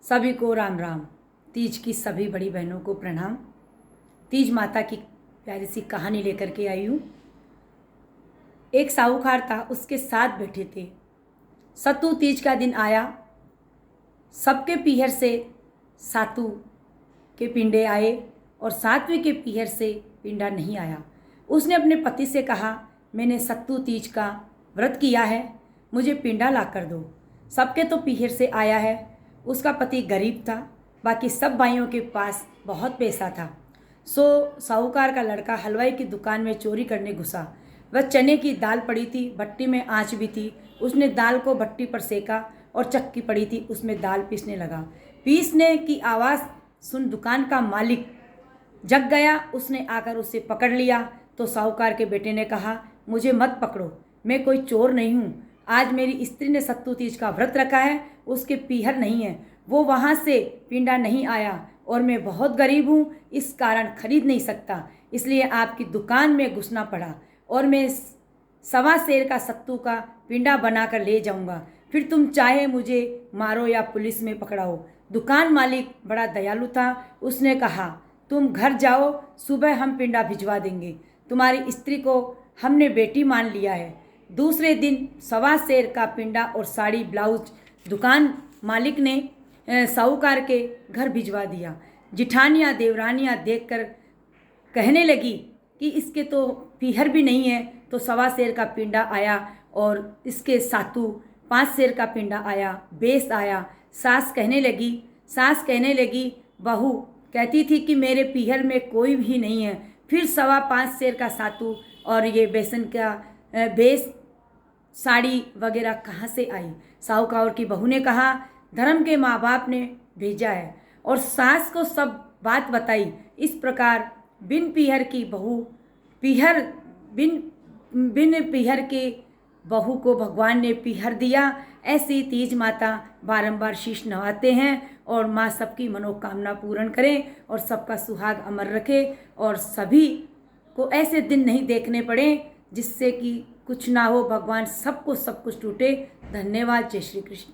सभी को राम राम। तीज की सभी बड़ी बहनों को प्रणाम। तीज माता की प्यारी सी कहानी लेकर के आई हूँ। एक साहूकार था, उसके साथ बैठे थे। सत्तू तीज का दिन आया, सबके पीहर से सातू के पिंडे आए और सातवें के पीहर से पिंडा नहीं आया। उसने अपने पति से कहा, मैंने सत्तू तीज का व्रत किया है, मुझे पिंडा ला कर दो। सबके तो पीहर से आया है। उसका पति गरीब था, बाकी सब भाइयों के पास बहुत पैसा था। साहूकार का लड़का हलवाई की दुकान में चोरी करने घुसा। वह चने की दाल पड़ी थी, भट्टी में आंच भी थी। उसने दाल को भट्टी पर सेका और चक्की पड़ी थी, उसमें दाल पीसने लगा। पीसने की आवाज़ सुन दुकान का मालिक जग गया। उसने आकर उसे पकड़ लिया तो साहूकार के बेटे ने कहा, मुझे मत पकड़ो, मैं कोई चोर नहीं हूँ। आज मेरी स्त्री ने सत्तू तीज का व्रत रखा है, उसके पीहर नहीं है, वो वहाँ से पिंडा नहीं आया और मैं बहुत गरीब हूँ, इस कारण खरीद नहीं सकता, इसलिए आपकी दुकान में घुसना पड़ा और मैं 1.25 सेर का सत्तू का पिंडा बनाकर ले जाऊँगा। फिर तुम चाहे मुझे मारो या पुलिस में पकड़ाओ। दुकान मालिक बड़ा दयालु था। उसने कहा, तुम घर जाओ, सुबह हम पिंडा भिजवा देंगे। तुम्हारी स्त्री को हमने बेटी मान लिया है। दूसरे दिन 1.25 सेर का पिंडा और साड़ी ब्लाउज दुकान मालिक ने साहूकार के घर भिजवा दिया। जिठानियाँ देवरानियाँ देखकर कहने लगी कि इसके तो पीहर भी नहीं है, तो 1.25 सेर का पिंडा आया और इसके सातू 5 सेर का पिंडा आया, बेस आया। सास कहने लगी, बहू कहती थी कि मेरे पीहर में कोई भी नहीं है, फिर 5.25 सेर का सातू और ये बेसन का बेस साड़ी वगैरह कहाँ से आई। साहूकार की बहू ने कहा, धर्म के माँ बाप ने भेजा है, और सास को सब बात बताई। इस प्रकार बिन पीहर की बहू बिन पीहर के बहू को भगवान ने पीहर दिया। ऐसी तीज माता बारंबार शीश नवाते हैं और माँ सबकी मनोकामना पूर्ण करें और सबका सुहाग अमर रखे और सभी को ऐसे दिन नहीं देखने पड़े जिससे कि कुछ ना हो। भगवान सबको सब कुछ टूटे। धन्यवाद। जय श्री कृष्ण।